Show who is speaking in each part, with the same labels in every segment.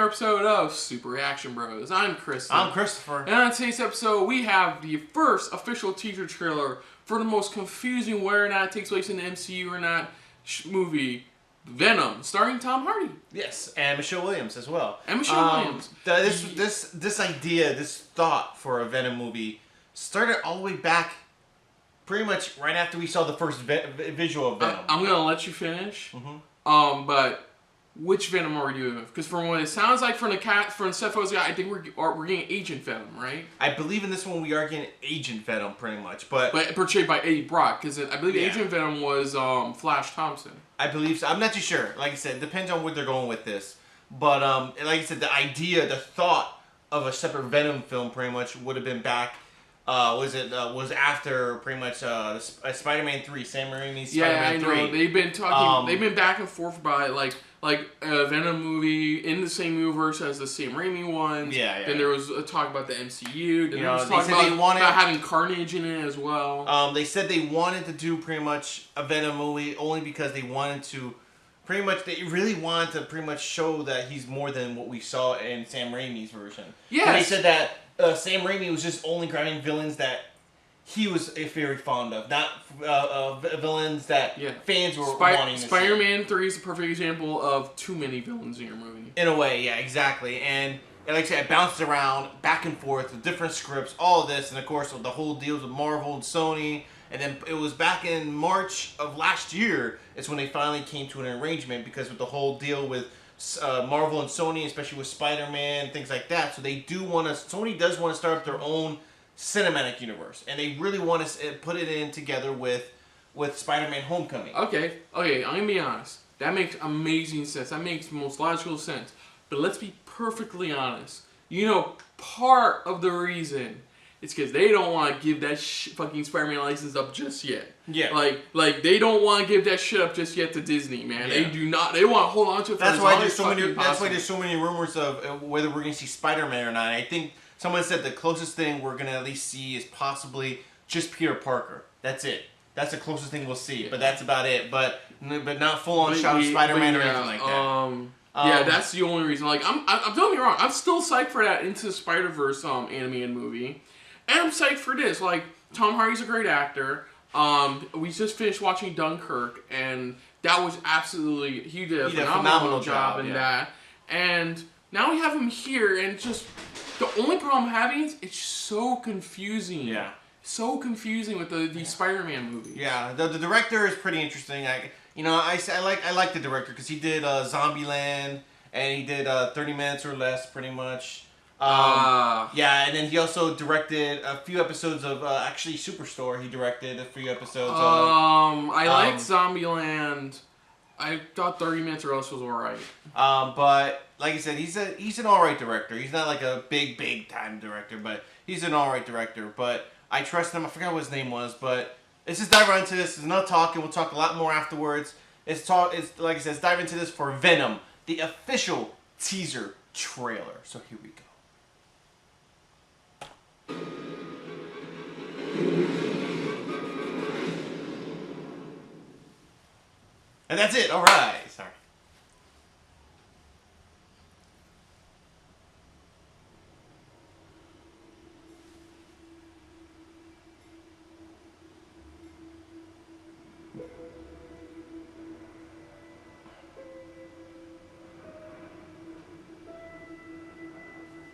Speaker 1: episode of Super Reaction Bros. I'm Chris.
Speaker 2: I'm Christopher.
Speaker 1: And on today's episode, we have the first official teaser trailer for the most confusing whether or not it takes place in the MCU or not movie, Venom, starring Tom Hardy.
Speaker 2: Yes, and Michelle Williams as well.
Speaker 1: And Michelle Williams.
Speaker 2: This idea, this thought for a Venom movie started all the way back pretty much right after we saw the first visual of Venom.
Speaker 1: I'm going to let you finish. But which Venom are we doing with? Because from what it sounds like from Seth Rogen's guy, I think we're getting Agent Venom, right?
Speaker 2: I believe in this one we are getting Agent Venom pretty much, but
Speaker 1: portrayed by Eddie Brock, because I believe Agent Venom was Flash Thompson.
Speaker 2: I believe so. I'm not too sure. Like I said, it depends on where they're going with this. But like I said, the idea, the thought of a separate Venom film pretty much would have been back. Was after pretty much Spider-Man 3, Sam Raimi's Spider-Man 3.
Speaker 1: Yeah, I know. They've been talking. They've been back and forth about like a Venom movie in the same universe as the Sam Raimi ones.
Speaker 2: Yeah.
Speaker 1: Then there was a talk about the MCU. Then there was
Speaker 2: talk
Speaker 1: about having Carnage in it as well.
Speaker 2: They said they wanted to do pretty much a Venom movie only because they wanted to. Pretty much, they really wanted to pretty much show that he's more than what we saw in Sam Raimi's version.
Speaker 1: Yeah.
Speaker 2: They said that Sam Raimi was just only grabbing villains that he was very fond of, not villains that fans were wanting to see.
Speaker 1: Spider-Man 3 is a perfect example of too many villains in your movie.
Speaker 2: In a way, yeah, exactly. And like I said, it bounced around, back and forth, with different scripts, all of this, and of course, the whole deals with Marvel and Sony. And then it was back in March of last year is when they finally came to an arrangement, because with the whole deal with Marvel and Sony, especially with Spider-Man, things like that. So they do want to, Sony does want to start up their own cinematic universe. And they really want to put it in together with Spider-Man Homecoming.
Speaker 1: Okay, I'm going to be honest. That makes amazing sense. That makes the most logical sense. But let's be perfectly honest. Part of the reason it's because they don't want to give that fucking Spider-Man license up just yet.
Speaker 2: Yeah.
Speaker 1: Like they don't want to give that shit up just yet to Disney, man. Yeah. They do not. They want to hold on to it for as long as possible.
Speaker 2: That's why there's so many rumors of whether we're going to see Spider-Man or not. I think someone said the closest thing we're going to at least see is possibly just Peter Parker. That's it. That's the closest thing we'll see. Yeah. But that's about it. But not full-on shot of Spider-Man or anything like that.
Speaker 1: That's the only reason. Like, I'm don't get me wrong. I'm still psyched for that Into the Spider-Verse animated movie. And I'm psyched for this. Like, Tom Hardy's a great actor. We just finished watching Dunkirk, and that was absolutely... He did a phenomenal job in that. And now we have him here, and just... The only problem I'm having is it's so confusing. Yeah. So confusing with the Spider-Man movies. Yeah,
Speaker 2: the director is pretty interesting. I like the director because he did Zombieland, and he did 30 Minutes or Less, pretty much. And then he also directed a few episodes of actually Superstore. He directed a few episodes.
Speaker 1: I liked Zombieland. I thought 30 Minutes or Less was alright.
Speaker 2: But like I said, he's an alright director. He's not like a big time director, but he's an alright director. But I trust him. I forgot what his name was, but let's just dive right into this. There's no talking. We'll talk a lot more afterwards. It's like I said, let's dive into this for Venom, the official teaser trailer. So here we go. And that's it. All right. Sorry.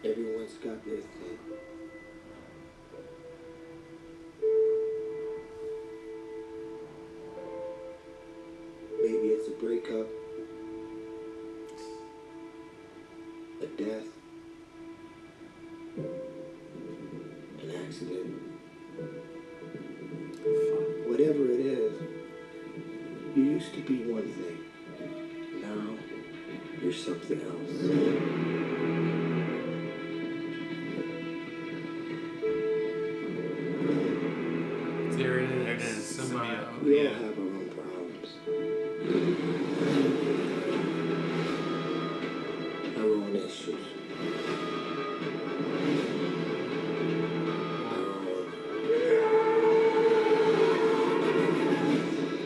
Speaker 3: Everyone's got their thing. Maybe it's a breakup, a death, an accident. Whatever it is, you used to be one thing. Now, you're something else.
Speaker 1: There it is.
Speaker 3: We all have our own problems. Our own issues.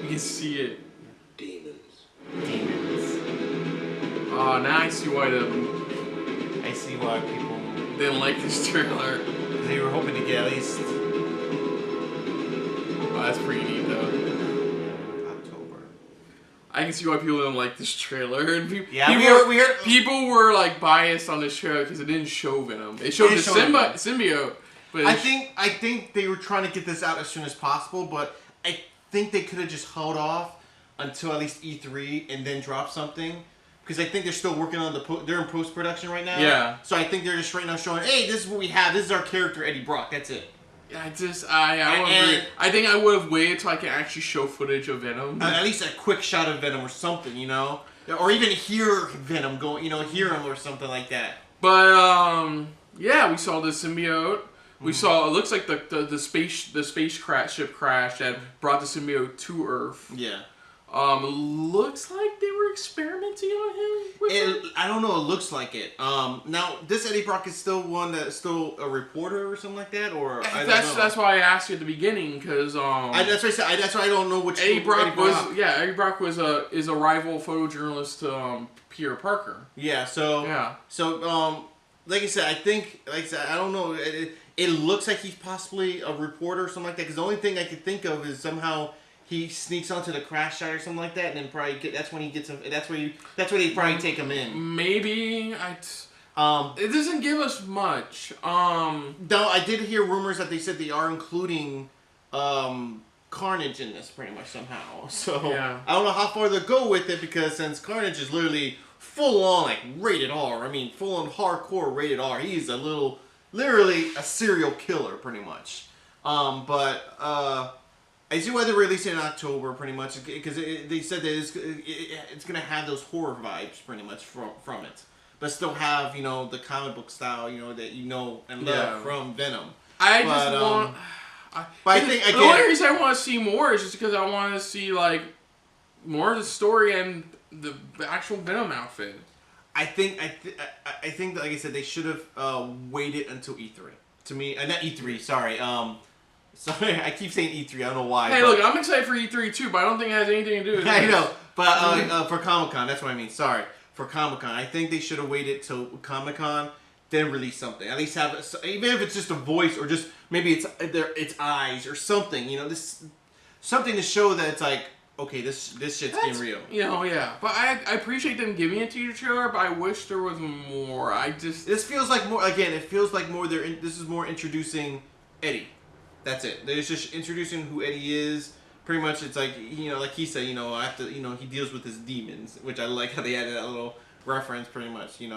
Speaker 1: You can see it.
Speaker 3: Demons.
Speaker 1: Oh, now I see why the
Speaker 2: why people
Speaker 1: didn't like this trailer.
Speaker 2: they were hoping to get at least
Speaker 1: Oh, that's pretty neat though.
Speaker 2: October.
Speaker 1: I can see why people didn't like this trailer. And people,
Speaker 2: We heard
Speaker 1: people were like biased on this trailer because it didn't show Venom. It showed the symbiote. But
Speaker 2: I think they were trying to get this out as soon as possible, but I think they could have just held off until at least E3 and then drop something. Because I think they're still working on they're in post-production right now.
Speaker 1: Yeah.
Speaker 2: So I think they're just right now showing, hey, this is what we have. This is our character, Eddie Brock. That's it.
Speaker 1: I think I would have waited till I could actually show footage of Venom.
Speaker 2: At least a quick shot of Venom or something, you know? Or even hear Venom go, hear him or something like that.
Speaker 1: But, yeah, we saw the symbiote. We saw, it looks like the spaceship crash that brought the symbiote to Earth.
Speaker 2: Yeah.
Speaker 1: Looks like they were experimenting on him with it.
Speaker 2: I don't know. It looks like it. Now this Eddie Brock is still one that's still a reporter or something like that, or
Speaker 1: That's why I asked you at the beginning because
Speaker 2: that's why I said that's why I don't know which
Speaker 1: Eddie Brock is a rival photojournalist to Peter Parker.
Speaker 2: Yeah. So like I said, I don't know. It looks like he's possibly a reporter or something like that. Because the only thing I could think of is somehow he sneaks onto the crash site or something like that, and then probably that's when he gets him. That's where they probably take him in.
Speaker 1: Maybe it doesn't give us much.
Speaker 2: Though I did hear rumors that they said they are including Carnage in this pretty much somehow. So
Speaker 1: yeah.
Speaker 2: I don't know how far they'll go with it because since Carnage is literally full on like rated R. I mean full on hardcore rated R. He's literally a serial killer pretty much. I see why they're releasing it in October, pretty much, because they said that it's going to have those horror vibes, pretty much, from it. But still have, the comic book style, that and love from Venom.
Speaker 1: The only reason I want to see more is just because I want to see, like, more of the story and the actual Venom outfit.
Speaker 2: I think, like I said, they should have waited until E3. To me, not E3, sorry, sorry, I keep saying E3. I don't know why.
Speaker 1: Hey, look, I'm excited for E3 too, but I don't think it has anything to do with it.
Speaker 2: I know, but for Comic-Con, that's what I mean. Sorry, for Comic-Con, I think they should have waited till Comic-Con, then release something. At least have even if it's just a voice or just maybe it's eyes or something. Something to show that it's like, okay, this shit's getting real.
Speaker 1: Yeah. But I appreciate them giving a teaser trailer, but I wish there was more.
Speaker 2: This feels like more. Again, it feels like more. This is more introducing Eddie. That's it. They're just introducing who Eddie is. Pretty much, it's like like he said, after he deals with his demons, which I like how they added that little reference, pretty much, and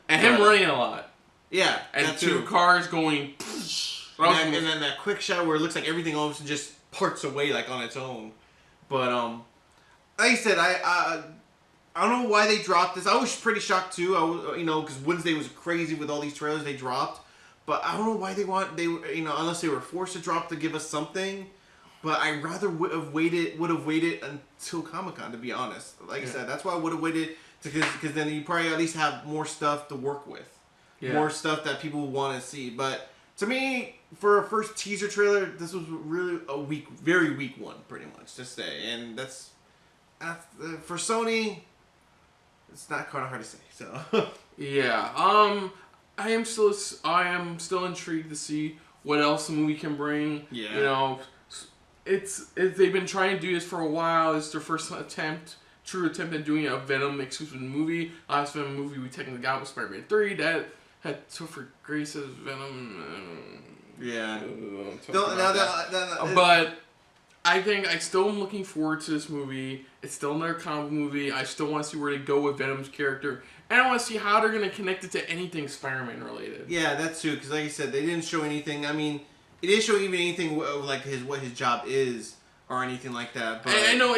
Speaker 1: him running a lot.
Speaker 2: Yeah,
Speaker 1: and two cars going.
Speaker 2: And then that quick shot where it looks like everything all of a sudden just parts away like on its own. But like I said, I don't know why they dropped this. I was pretty shocked too. Because Wednesday was crazy with all these trailers they dropped. But I don't know why unless they were forced to drop to give us something. But I rather would have waited until Comic-Con, to be honest. Like I said, that's why I would have waited because then you probably at least have more stuff to work with, more stuff that people want to see. But to me, for a first teaser trailer, this was really a very weak one, pretty much to say. And that's for Sony. It's not kind of hard to say. So
Speaker 1: yeah. I am still intrigued to see what else the movie can bring.
Speaker 2: Yeah.
Speaker 1: They've been trying to do this for a while. It's their first true attempt at doing a Venom exclusive movie. Last Venom movie we technically got was Spider-Man 3. That had Topher Grace's Venom.
Speaker 2: Yeah.
Speaker 1: But I think I still am looking forward to this movie. It's still another comic movie. I still want to see where they go with Venom's character. And I want to see how they're going to connect it to anything Spider-Man related. Yeah,
Speaker 2: that's true. Because like I said, they didn't show anything. I mean, it didn't show even anything like what his job is or anything like that. But
Speaker 1: I know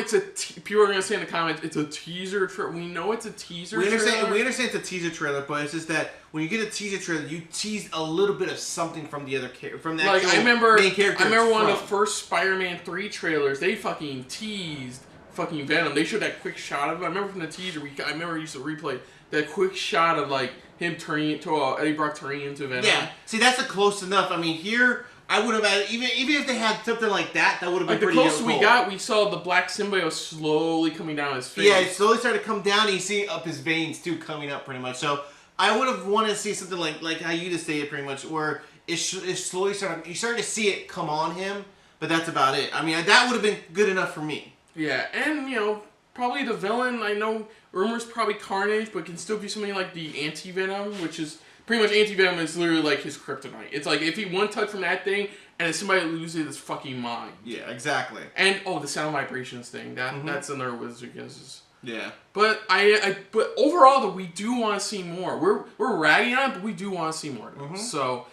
Speaker 1: people are going to say in the comments, it's a teaser trailer. We know it's a teaser trailer.
Speaker 2: We understand it's a teaser trailer, but it's just that when you get a teaser trailer, you tease a little bit of something from the other from the
Speaker 1: main character. I remember one of the first Spider-Man 3 trailers, they fucking teased fucking Venom. They showed that quick shot of him. I remember from the teaser, I remember I used to replay that quick shot of like him turning into Eddie Brock turning into Venom.
Speaker 2: Yeah, see that's close enough. I mean, here I would have added even if they had something like that, that would have been pretty cool.
Speaker 1: The closer we got, we saw the black symbiote slowly coming down his face.
Speaker 2: Yeah, it slowly started to come down, and you see up his veins too coming up pretty much. So I would have wanted to see something like how you just stated pretty much, where it's slowly starting. You starting to see it come on him, but that's about it. I mean, that would have been good enough for me.
Speaker 1: Yeah, and probably the villain. I know rumors probably Carnage, but can still be something like the Anti-Venom, which is pretty much Anti-Venom is literally like his kryptonite. It's like if he one touch from that thing, and if somebody loses his fucking mind.
Speaker 2: Yeah, exactly.
Speaker 1: And the sound vibrations thing. That's another Wizard guesses.
Speaker 2: Yeah.
Speaker 1: But but overall though, we do want to see more. We're ragging on it, but we do want to see more. So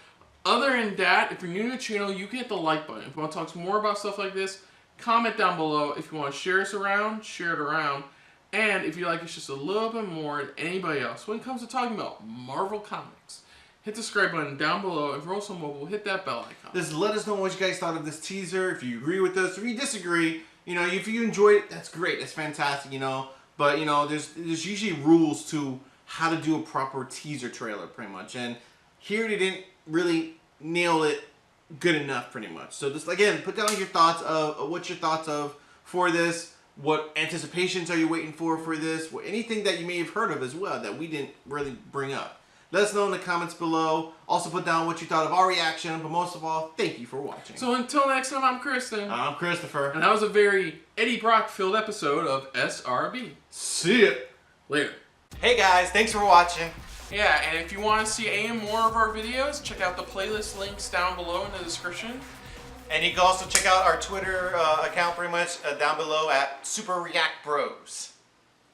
Speaker 1: other than that, if you're new to the channel, you can hit the like button. If you want to talk some more about stuff like this, comment down below. If you want to share us around, share it around. And if you like us just a little bit more than anybody else when it comes to talking about Marvel Comics, hit the subscribe button down below. If you're also mobile, hit that bell icon.
Speaker 2: Just let us know what you guys thought of this teaser. If you agree with us, if you disagree, if you enjoyed it, that's great. That's fantastic, But, there's usually rules to how to do a proper teaser trailer, pretty much. And here they didn't really nail it good enough, pretty much. So just, again, put down your thoughts of what's your thoughts of for this. What anticipations are you waiting for this? Anything that you may have heard of as well that we didn't really bring up. Let us know in the comments below. Also put down what you thought of our reaction. But most of all, thank you for watching.
Speaker 1: So until next time, I'm Kristen.
Speaker 2: I'm Christopher.
Speaker 1: And that was a very Eddie Brock-filled episode of SRB.
Speaker 2: See ya.
Speaker 1: Later.
Speaker 2: Hey guys, thanks for watching.
Speaker 1: Yeah, and if you want to see any more of our videos, check out the playlist links down below in the description.
Speaker 2: And you can also check out our Twitter account pretty much down below at Super React Bros.